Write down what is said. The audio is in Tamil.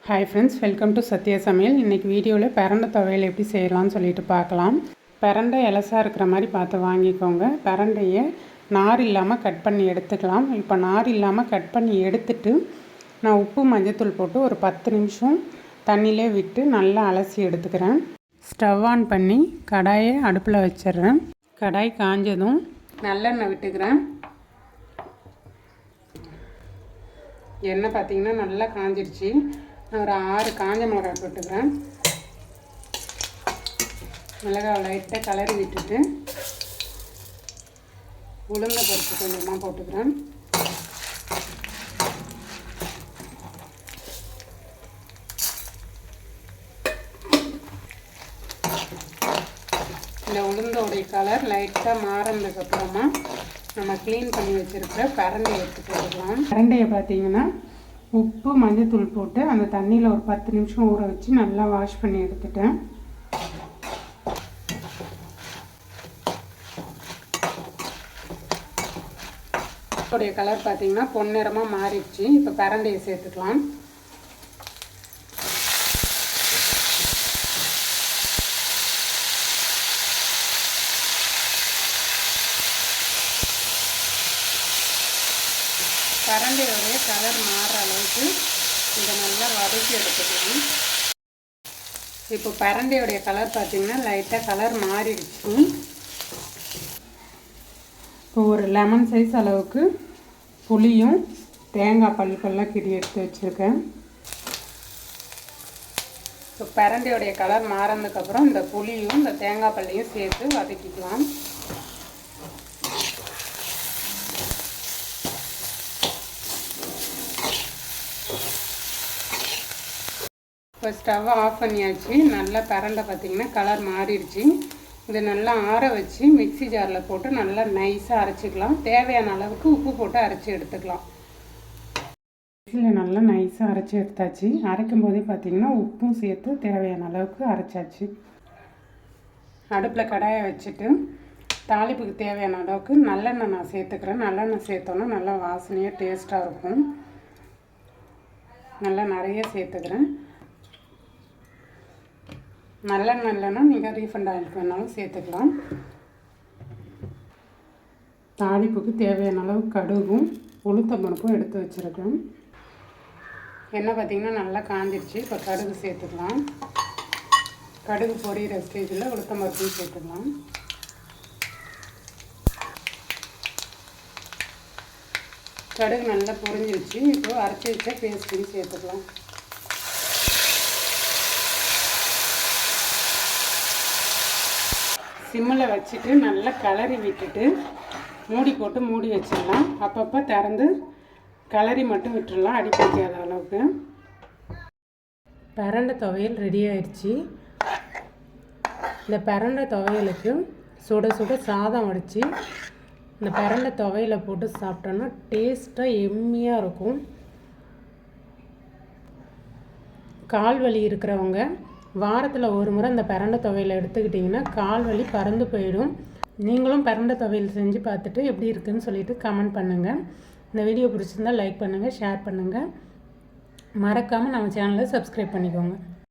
Hi friends, welcome to Sathya சமையல். இன்றைக்கி வீடியோவில் பிரண்டை துவையல் எப்படி செய்யலாம்னு சொல்லிட்டு பார்க்கலாம். பிரண்டை இலசாக இருக்கிற மாதிரி பார்த்து வாங்கிக்கோங்க. பிரண்டையை நார் இல்லாமல் கட் பண்ணி எடுத்துக்கலாம். இப்போ நார் இல்லாமல் கட் பண்ணி எடுத்துட்டு நான் உப்பு மஞ்சத்தூள் போட்டு ஒரு 10 நிமிஷம் தண்ணியிலே விட்டு நல்லா அலசி எடுத்துக்கிறேன். ஸ்டவ் ஆன் பண்ணி கடாயை அடுப்பில் வச்சிடுறேன். கடாய் காஞ்சதும் நல்லெண்ணெய் விட்டுக்கிறேன். எண்ணெய் பார்த்திங்கன்னா நல்லா காஞ்சிடுச்சு. நான் ஒரு 6 காஞ்ச மிளகாய் போட்டுக்கிறேன். மிளகாய் லைட்டாக கலரி விட்டுட்டு உளுந்த பருப்பு கொஞ்சமாக போட்டுக்கிறேன். இந்த உளுந்தோடைய கலர் லைட்டாக மாறினதுக்கப்புறமா நம்ம க்ளீன் பண்ணி வச்சுருக்கிற பிரண்டையை எடுத்து போட்டுக்கலாம். பிரண்டையை பார்த்திங்கன்னா உப்பு மஞ்சத்தூள் போட்டு அந்த தண்ணியில் ஒரு 10 நிமிஷம் ஊற வச்சு நல்லா வாஷ் பண்ணி எடுத்துட்டேன். உடைய கலர் பார்த்திங்கன்னா பொன்னிறமாக மாறிடுச்சு. இப்போ பிரண்டையை சேர்த்துக்கலாம். பிரண்டையோடைய கலர் மாறுற அளவுக்கு இதை நல்லா வதக்கி எடுத்துக்கலாம். இப்போ பிரண்டையோடைய கலர் பார்த்திங்கன்னா லைட்டாக கலர் மாறிடுச்சு. இப்போ ஒரு லெமன் சைஸ் அளவுக்கு புளியும் தேங்காய் பல்லுக்கெல்லாம் கிடி எடுத்து வச்சுருக்கேன். இப்போ பிரண்டையோடைய கலர் மாறினதுக்கப்புறம் இந்த புளியும் இந்த தேங்காய் பல்லையும் சேர்த்து வதக்கிக்கலாம். இப்போ ஸ்டவ் ஆஃப் பண்ணியாச்சு. நல்லா பிரண்டை பார்த்திங்கன்னா கலர் மாறிடுச்சு. இதை நல்லா ஆற வச்சு மிக்ஸி ஜாரில் போட்டு நல்லா நைஸாக அரைச்சிக்கலாம். தேவையான அளவுக்கு உப்பு போட்டு அரைச்சி எடுத்துக்கலாம். மிக்ஸியில் நல்லா நைஸாக அரைச்சி எடுத்தாச்சு. அரைக்கும் போதே பார்த்திங்கன்னா உப்பும் சேர்த்து தேவையான அளவுக்கு அரைச்சாச்சு. அடுப்பில் கடாயை வச்சுட்டு தாளிப்புக்கு தேவையான அளவுக்கு நல்லெண்ணெய் நான் சேர்த்துக்கிறேன். நல்லெண்ணெய் சேர்த்தோன்னா நல்லா வாசனையாக டேஸ்ட்டாக இருக்கும். நல்லா நிறைய சேர்த்துக்கிறேன். நல்லெண்ணெய் இல்லைன்னா நீங்கள் ரீஃபண்ட் ஆயில் வேணாலும் சேர்த்துக்கலாம். தாளிப்புக்கு தேவையான அளவு கடுகும் உளுத்தம் பருப்பும் எடுத்து வச்சுருக்கேன். எண்ணெய் பார்த்திங்கன்னா நல்லா காஞ்சிடுச்சு. இப்போ கடுகு சேர்த்துக்கலாம். கடுகு பொரியிற ஸ்டேஜில் உளுத்தம் பருப்பையும் சேர்த்துக்கலாம். கடுகு நல்லா பொரிஞ்சிடுச்சு. இப்போது அரைச்சி வச்ச பேஸ்ட்டையும் சேர்த்துக்கலாம். சிம்மில் வச்சுட்டு நல்லா கிளறி விட்டுட்டு மூடி போட்டு மூடி வச்சிடலாம். அப்பப்போ திறந்து கிளறி மட்டும் விட்டுடலாம், அடி பிடிக்காத அளவுக்கு. பிரண்டை துவையல் ரெடி ஆயிடுச்சு. இந்த பிரண்டை துவையலுக்கு சுட சுட சாதம் வடித்து இந்த பிரண்டை துவையலை போட்டு சாப்பிட்டோன்னா டேஸ்ட்டாக எம்மியாக இருக்கும். கால் வலி இருக்கிறவங்க வாரத்தில் ஒரு முறை இந்த பிரண்டை துவையலை எடுத்துக்கிட்டிங்கன்னா கால் வலி பறந்து போயிடும். நீங்களும் பிரண்டை துவையல் செஞ்சு பார்த்துட்டு எப்படி இருக்குதுன்னு சொல்லிவிட்டு கமெண்ட் பண்ணுங்கள். இந்த வீடியோ பிடிச்சிருந்தால் லைக் பண்ணுங்கள், ஷேர் பண்ணுங்கள். மறக்காமல் நம்ம சேனலை சப்ஸ்கிரைப் பண்ணிக்கோங்க.